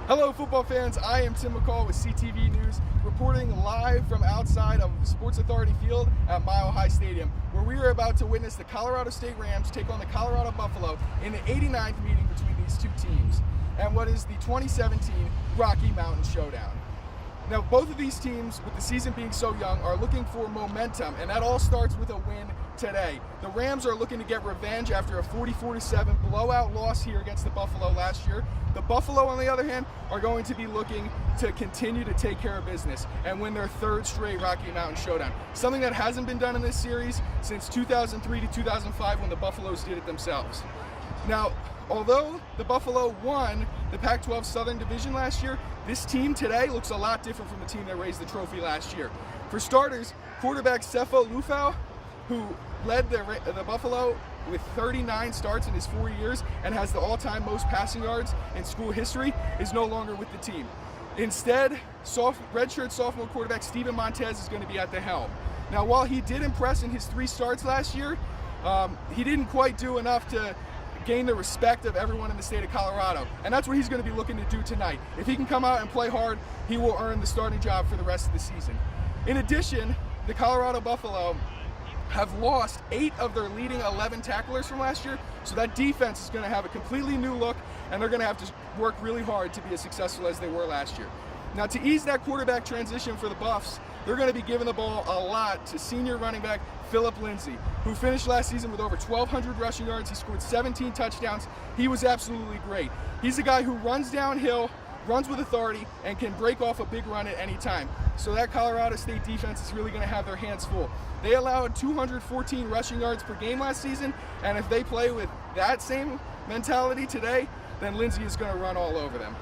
Hello football fans, I am Tim McCall with CTV News, reporting live from outside of Sports Authority Field at Mile High Stadium, where we are about to witness the Colorado State Rams take on the Colorado Buffalo in the 89th meeting between these two teams, and what is the 2017 Rocky Mountain Showdown. Now, both of these teams, with the season being so young, are looking for momentum, and that all starts with a win today. The Rams are looking to get revenge after a 44-7 blowout loss here against the Buffalo last year. The Buffalo, on the other hand, are going to be looking to continue to take care of business and win their third straight Rocky Mountain Showdown, something that hasn't been done in this series since 2003 to 2005 when the Buffaloes did it themselves. Now, although the Buffalo won the Pac-12 Southern Division last year, this team today looks a lot different from the team that raised the trophy last year. For starters, quarterback Sep8, who led the Buffalo with 39 starts in his 4 years and has the all-time most passing yards in school history, is no longer with the team. Instead, redshirt sophomore quarterback Steven Montez is going to be at the helm. Now, while he did impress in his 3 starts last year, he didn't quite do enough to gain the respect of everyone in the state of Colorado, and that's what he's going to be looking to do tonight. If he can come out and play hard, he will earn the starting job for the rest of the season. In addition, the Colorado Buffalo have lost 8 of their leading 11 tacklers from last year, so that defense is going to have a completely new look, and they're going to have to work really hard to be as successful as they were last year. Now, to ease that quarterback transition for the Buffs, they're going to be giving the ball a lot to senior running back Philip Lindsay, who finished last season with over 1,200 rushing yards. He scored 17 touchdowns. He was absolutely great. He's a guy who runs downhill, runs with authority, and can break off a big run at any time. So that Colorado State defense is really going to have their hands full. They allowed 214 rushing yards per game last season, and if they play with that same mentality today, then Lindsay is going to run all over them.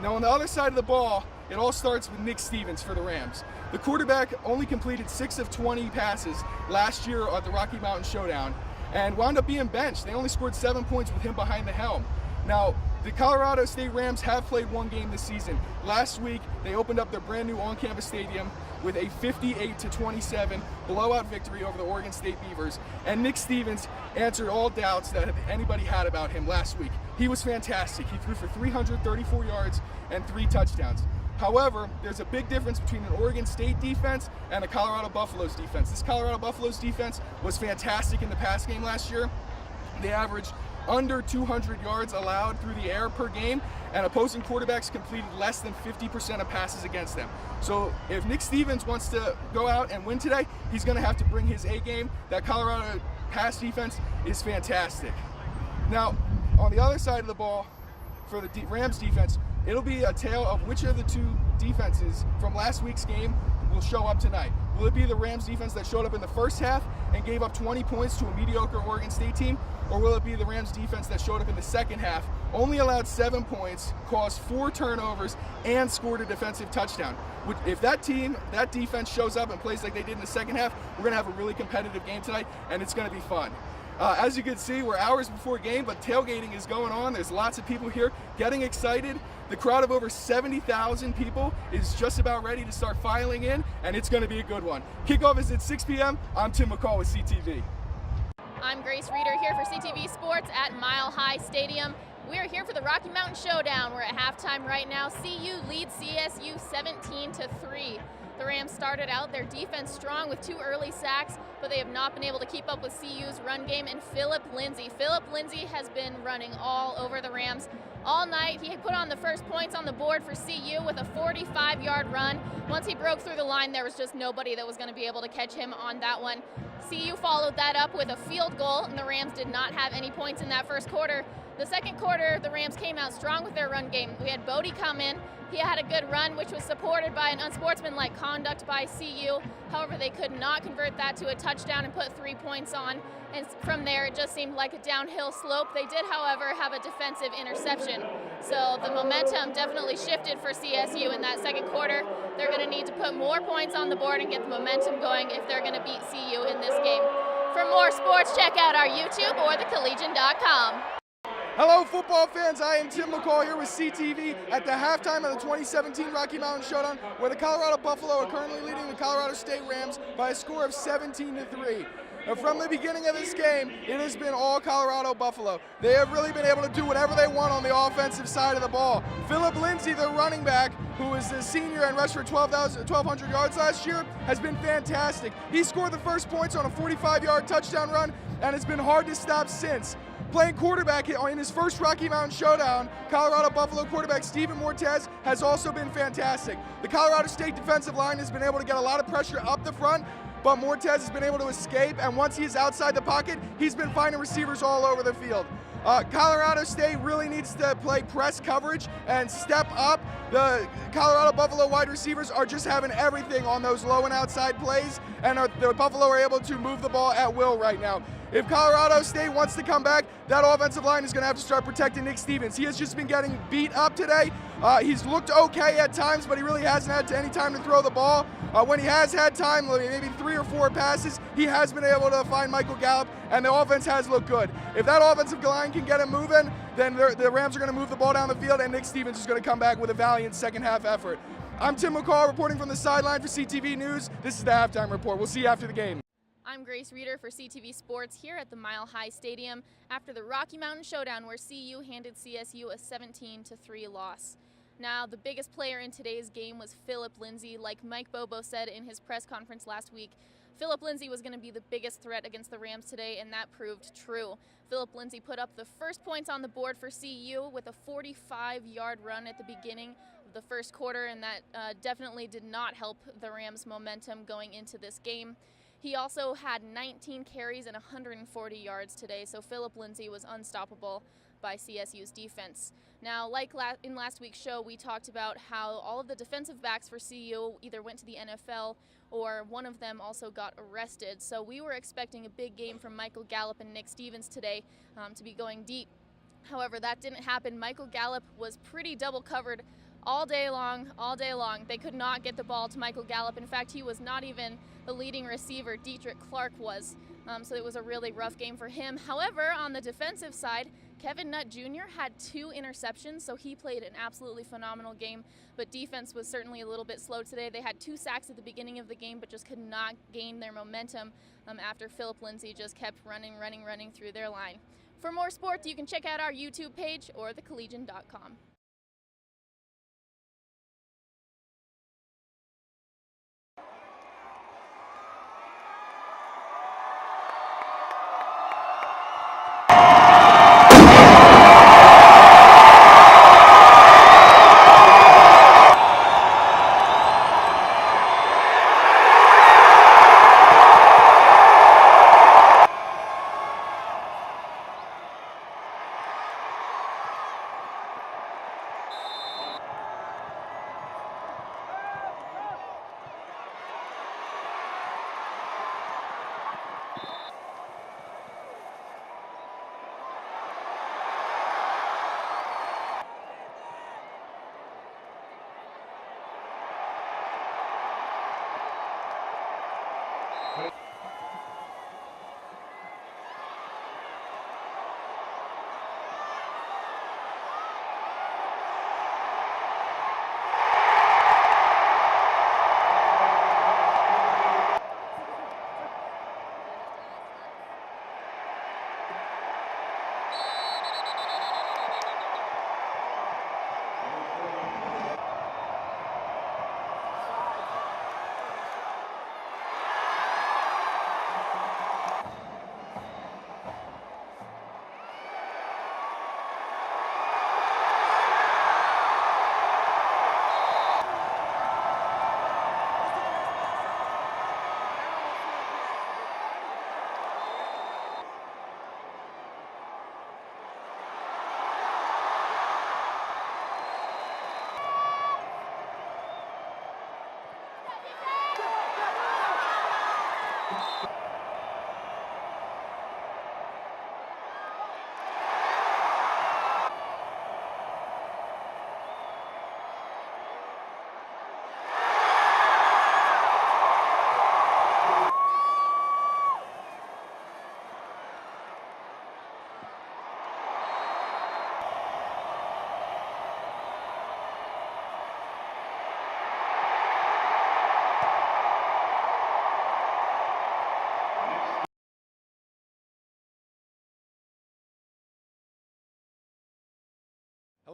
Now, on the other side of the ball, it all starts with Nick Stevens for the Rams. The quarterback only completed 6 of 20 passes last year at the Rocky Mountain Showdown and wound up being benched. They only scored 7 points with him behind the helm. Now, the Colorado State Rams have played one game this season. Last week, they opened up their brand new on-campus stadium with a 58-27 blowout victory over the Oregon State Beavers, and Nick Stevens answered all doubts that anybody had about him last week. He was fantastic. He threw for 334 yards and 3 touchdowns. However, there's a big difference between an Oregon State defense and a Colorado Buffaloes defense. This Colorado Buffaloes defense was fantastic in the pass game last year. They averaged under 200 yards allowed through the air per game, and opposing quarterbacks completed less than 50% of passes against them. So if Nick Stevens wants to go out and win today, he's going to have to bring his A game. That Colorado pass defense is fantastic. Now, on the other side of the ball, for the Rams defense, it'll be a tale of which of the two defenses from last week's game will show up tonight. Will it be the Rams defense that showed up in the first half and gave up 20 points to a mediocre Oregon State team? Or will it be the Rams defense that showed up in the second half, only allowed 7 points, caused 4 turnovers, and scored a defensive touchdown? If that defense shows up and plays like they did in the second half, we're going to have a really competitive game tonight, and it's going to be fun. As you can see, we're hours before game, but tailgating is going on. There's lots of people here getting excited. The crowd of over 70,000 people is just about ready to start filing in, and it's going to be a good one. Kickoff is at 6 p.m. I'm Tim McCall with CTV. I'm Grace Reeder here for CTV Sports at Mile High Stadium. We are here for the Rocky Mountain Showdown. We're at halftime right now. CU leads CSU 17-3. The Rams started out their defense strong with 2 early sacks, but they have not been able to keep up with CU's run game. And Philip Lindsay has been running all over the Rams all night. He put on the first points on the board for CU with a 45-yard run. Once he broke through the line, there was just nobody that was going to be able to catch him on that one. CU followed that up with a field goal, and the Rams did not have any points in that first quarter. The second quarter, the Rams came out strong with their run game. We had Bodie come in. He had a good run, which was supported by an unsportsmanlike conduct by CU. However, they could not convert that to a touchdown and put 3 points on. And from there, it just seemed like a downhill slope. They did, however, have a defensive interception. So the momentum definitely shifted for CSU in that second quarter. They're going to need to put more points on the board and get the momentum going if they're going to beat CU in this game. For more sports, check out our YouTube or thecollegian.com. Hello football fans, I am Tim McCall here with CTV at the halftime of the 2017 Rocky Mountain Showdown, where the Colorado Buffalo are currently leading the Colorado State Rams by a score of 17-3. And from the beginning of this game, it has been all Colorado Buffalo. They have really been able to do whatever they want on the offensive side of the ball. Philip Lindsay, the running back, who is a senior and rushed for 1,200 yards last year, has been fantastic. He scored the first points on a 45-yard touchdown run and has been hard to stop since. Playing quarterback in his first Rocky Mountain Showdown, Colorado Buffalo quarterback Steven Mortez has also been fantastic. The Colorado State defensive line has been able to get a lot of pressure up the front, but Mortez has been able to escape, and once he is outside the pocket, he's been finding receivers all over the field. Colorado State really needs to play press coverage and step up. The Colorado Buffalo wide receivers are just having everything on those low and outside plays, and the Buffalo are able to move the ball at will right now. If Colorado State wants to come back, that offensive line is going to have to start protecting Nick Stevens. He has just been getting beat up today. He's looked okay at times, but he really hasn't had any time to throw the ball. When he has had time, maybe 3 or 4 passes, he has been able to find Michael Gallup, and the offense has looked good. If that offensive line can get him moving, then the Rams are going to move the ball down the field, and Nick Stevens is going to come back with a valiant second half effort. I'm Tim McCall reporting from the sideline for CTV News. This is the halftime report. We'll see you after the game. I'm Grace Reeder for CTV Sports here at the Mile High Stadium after the Rocky Mountain Showdown where CU handed CSU a 17-3 loss. Now, the biggest player in today's game was Philip Lindsay. Like Mike Bobo said in his press conference last week, Philip Lindsay was going to be the biggest threat against the Rams today, and that proved true. Philip Lindsay put up the first points on the board for CU with a 45-yard run at the beginning of the first quarter, and that definitely did not help the Rams' momentum going into this game. He also had 19 carries and 140 yards today, so Philip Lindsay was unstoppable by CSU's defense. Now, like in last week's show, we talked about how all of the defensive backs for CU either went to the NFL or one of them also got arrested. So we were expecting a big game from Michael Gallup and Nick Stevens today to be going deep. However, that didn't happen. Michael Gallup was pretty double covered all day long. They could not get the ball to Michael Gallup. In fact, he was not even the leading receiver. Dietrich Clark was. So it was a really rough game for him. However, on the defensive side, Kevin Nutt Jr. had 2 interceptions, so he played an absolutely phenomenal game. But defense was certainly a little bit slow today. They had 2 sacks at the beginning of the game, but just could not gain their momentum after Philip Lindsay just kept running through their line. For more sports, you can check out our YouTube page or thecollegian.com.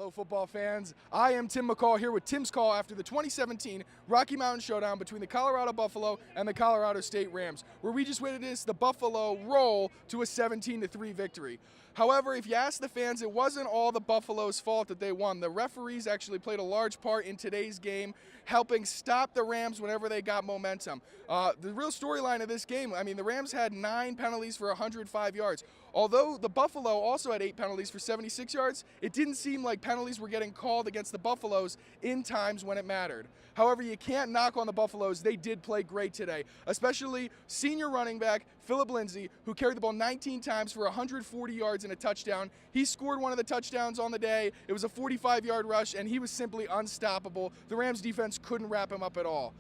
Hello, football fans. I am Tim McCall here with Tim's Call after the 2017 Rocky Mountain Showdown between the Colorado Buffalo and the Colorado State Rams, where we just witnessed the Buffalo roll to a 17-3 victory. However, if you ask the fans, it wasn't all the Buffalo's fault that they won. The referees actually played a large part in today's game, helping stop the Rams whenever they got momentum. The real storyline of this game, I mean, the Rams had 9 penalties for 105 yards. Although the Buffalo also had 8 penalties for 76 yards, it didn't seem like penalties were getting called against the Buffaloes in times when it mattered. However, you can't knock on the Buffaloes. They did play great today, especially senior running back Phillip Lindsay, who carried the ball 19 times for 140 yards and a touchdown. He scored one of the touchdowns on the day. It was a 45-yard rush, and he was simply unstoppable. The Rams defense couldn't wrap him up at all.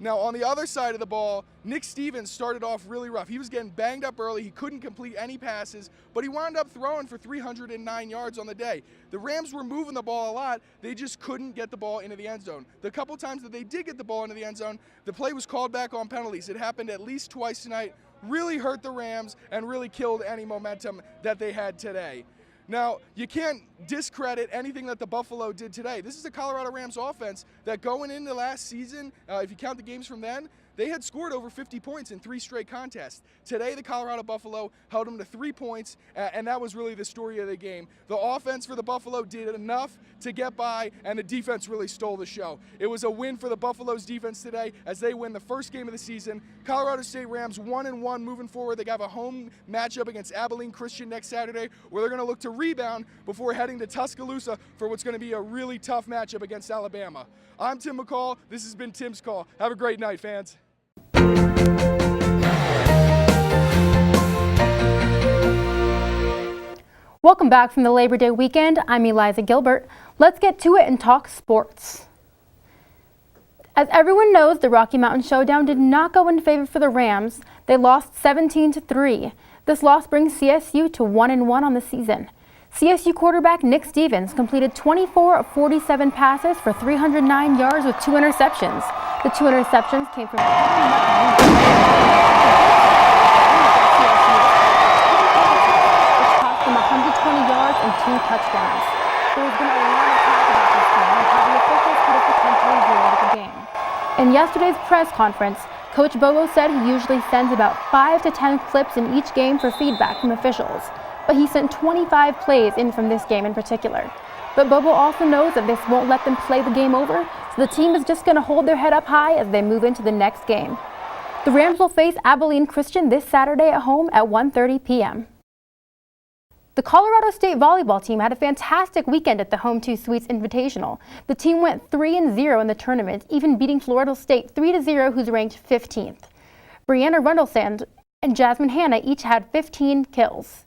Now, on the other side of the ball, Nick Stevens started off really rough. He was getting banged up early. He couldn't complete any passes, but he wound up throwing for 309 yards on the day. The Rams were moving the ball a lot. They just couldn't get the ball into the end zone. The couple times that they did get the ball into the end zone, the play was called back on penalties. It happened at least twice tonight, really hurt the Rams and really killed any momentum that they had today. Now, you can't discredit anything that the Buffalo did today. This is the Colorado Rams offense that going into last season, if you count the games from then, they had scored over 50 points in 3 straight contests. Today, the Colorado Buffalo held them to 3 points, and that was really the story of the game. The offense for the Buffalo did enough to get by, and the defense really stole the show. It was a win for the Buffalo's defense today as they win the first game of the season. Colorado State Rams 1-1 moving forward. They have a home matchup against Abilene Christian next Saturday, where they're going to look to rebound before heading to Tuscaloosa for what's going to be a really tough matchup against Alabama. I'm Tim McCall. This has been Tim's Call. Have a great night, fans. Welcome back from the Labor Day weekend. I'm Eliza Gilbert. Let's get to it and talk sports. As everyone knows, the Rocky Mountain Showdown did not go in favor for the Rams. They lost 17-3. This loss brings CSU to 1-1 on the season. CSU quarterback Nick Stevens completed 24 of 47 passes for 309 yards with 2 interceptions. The 2 interceptions came from them 120 yards and 2 touchdowns. There's been a lot of talk about this game and how the officials could have potentially ruined the game. In yesterday's press conference, Coach Bobo said he usually sends about 5 to 10 clips in each game for feedback from officials, but he sent 25 plays in from this game in particular. But Bobo also knows that this won't let them play the game over, so the team is just going to hold their head up high as they move into the next game. The Rams will face Abilene Christian this Saturday at home at 1:30 p.m. The Colorado State volleyball team had a fantastic weekend at the Home 2 Suites Invitational. The team went 3-0 in the tournament, even beating Florida State 3-0, who's ranked 15th. Brianna Rundlesand and Jasmine Hanna each had 15 kills.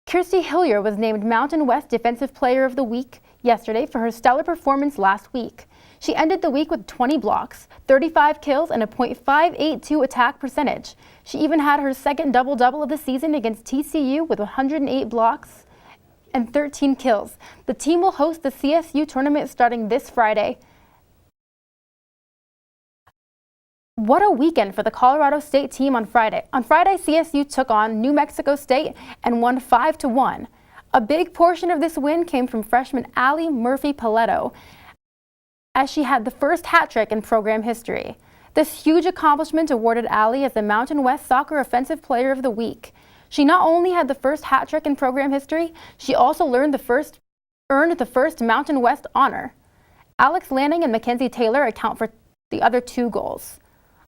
Kirsty Hillier was named Mountain West Defensive Player of the Week yesterday for her stellar performance last week. She ended the week with 20 blocks, 35 kills, and a .582 attack percentage. She even had her second double-double of the season against TCU with 108 blocks and 13 kills. The team will host the CSU tournament starting this Friday. What a weekend for the Colorado State team on Friday. On Friday, CSU took on New Mexico State and won 5-1. A big portion of this win came from freshman Allie Murphy-Paletto, as she had the first hat trick in program history. This huge accomplishment awarded Allie as the Mountain West Soccer Offensive Player of the Week. She not only had the first hat trick in program history, she also earned the first Mountain West honor. Alex Lanning and Mackenzie Taylor account for the other 2 goals.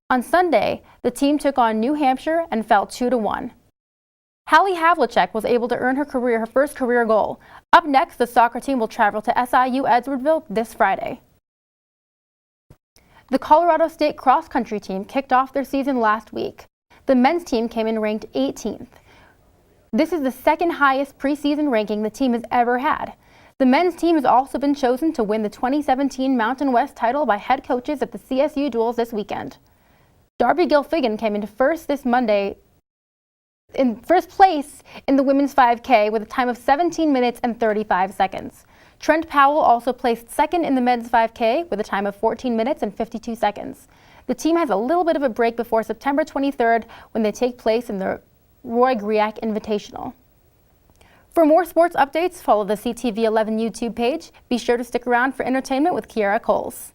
On Sunday, the team took on New Hampshire and fell 2-1. Hallie Havlicek was able to earn her first career goal. Up next, the soccer team will travel to SIU Edwardsville this Friday. The Colorado State cross-country team kicked off their season last week. The men's team came in ranked 18th. This is the second highest preseason ranking the team has ever had. The men's team has also been chosen to win the 2017 Mountain West title by head coaches at the CSU duels this weekend. Darby Gilfigan came into first place in the women's 5K with a time of 17 minutes and 35 seconds. Trent Powell also placed second in the men's 5K with a time of 14 minutes and 52 seconds. The team has a little bit of a break before September 23rd when they take place in the Roy Griak Invitational. For more sports updates, follow the CTV 11 YouTube page. Be sure to stick around for entertainment with Kiara Coles.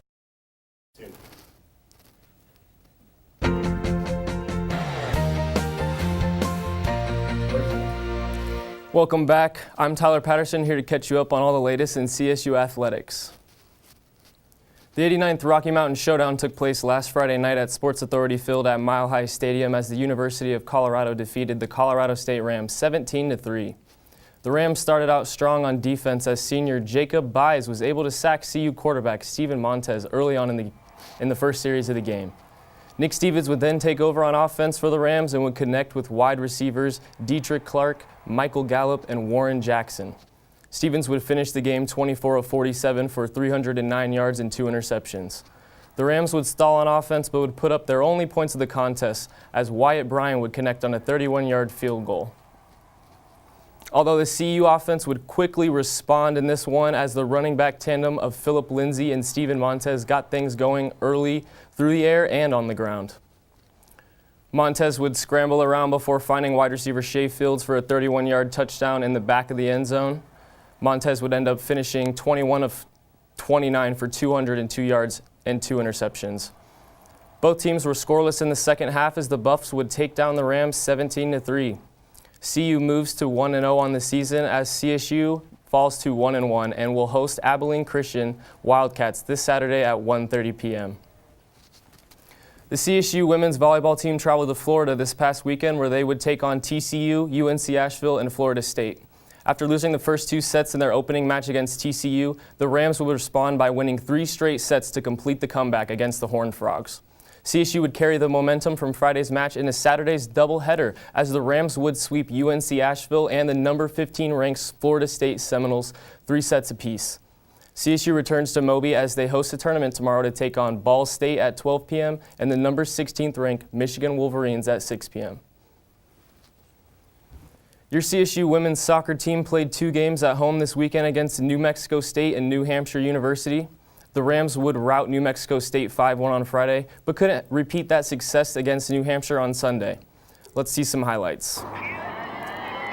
Welcome back. I'm Tyler Patterson, here to catch you up on all the latest in CSU athletics. The 89th Rocky Mountain Showdown took place last Friday night at Sports Authority Field at Mile High Stadium as the University of Colorado defeated the Colorado State Rams 17-3. The Rams started out strong on defense as senior Jacob Byes was able to sack CU quarterback Steven Montez early on in the first series of the game. Nick Stevens would then take over on offense for the Rams and would connect with wide receivers Dietrich Clark, Michael Gallup, and Warren Jackson. Stevens would finish the game 24 of 47 for 309 yards and 2 interceptions. The Rams would stall on offense but would put up their only points of the contest as Wyatt Bryan would connect on a 31-yard field goal. Although the CU offense would quickly respond in this one as the running back tandem of Philip Lindsay and Steven Montez got things going early through the air and on the ground. Montez would scramble around before finding wide receiver Shea Fields for a 31-yard touchdown in the back of the end zone. Montez would end up finishing 21 of 29 for 202 yards and 2 interceptions. Both teams were scoreless in the second half as the Buffs would take down the Rams 17-3. CU moves to 1-0 on the season as CSU falls to 1-1 and will host Abilene Christian Wildcats this Saturday at 1:30 p.m. The CSU women's volleyball team traveled to Florida this past weekend where they would take on TCU, UNC Asheville, and Florida State. After losing the first 2 sets in their opening match against TCU, the Rams would respond by winning 3 straight sets to complete the comeback against the Horned Frogs. CSU would carry the momentum from Friday's match into Saturday's doubleheader as the Rams would sweep UNC Asheville and the number 15 ranked Florida State Seminoles 3 sets apiece. CSU returns to Moby as they host a tournament tomorrow to take on Ball State at 12 p.m. and the number 16th ranked Michigan Wolverines at 6 p.m. Your CSU women's soccer team played 2 games at home this weekend against New Mexico State and New Hampshire University. The Rams would rout New Mexico State 5-1 on Friday, but couldn't repeat that success against New Hampshire on Sunday. Let's see some highlights.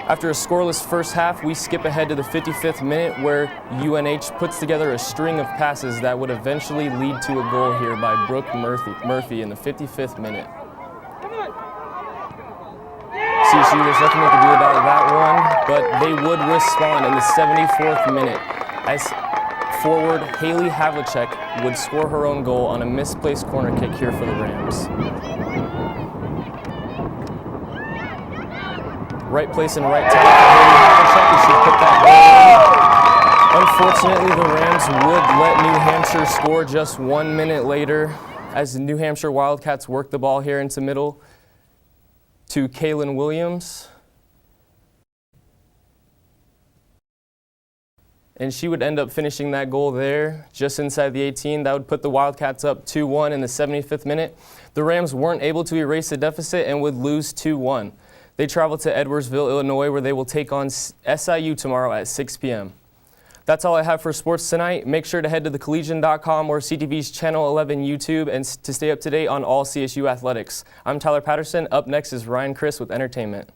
After a scoreless first half, we skip ahead to the 55th minute where UNH puts together a string of passes that would eventually lead to a goal here by Brooke Murphy in the 55th minute. CSU, there's nothing they could do about that one, but they would respond in the 74th minute as forward Haley Havlicek would score her own goal on a misplaced corner kick here for the Rams. Right place and right time for Haley Havlicek as she put that goal in. Unfortunately, the Rams would let New Hampshire score just 1 minute later as the New Hampshire Wildcats work the ball here into middle to Kaylin Williams. And she would end up finishing that goal there just inside the 18. That would put the Wildcats up 2-1 in the 75th minute. The Rams weren't able to erase the deficit and would lose 2-1. They travel to Edwardsville, Illinois, where they will take on SIU tomorrow at 6 p.m. That's all I have for sports tonight. Make sure to head to thecollegian.com or CTV's Channel 11 YouTube and to stay up to date on all CSU athletics. I'm Tyler Patterson. Up next is Ryan Chris with entertainment.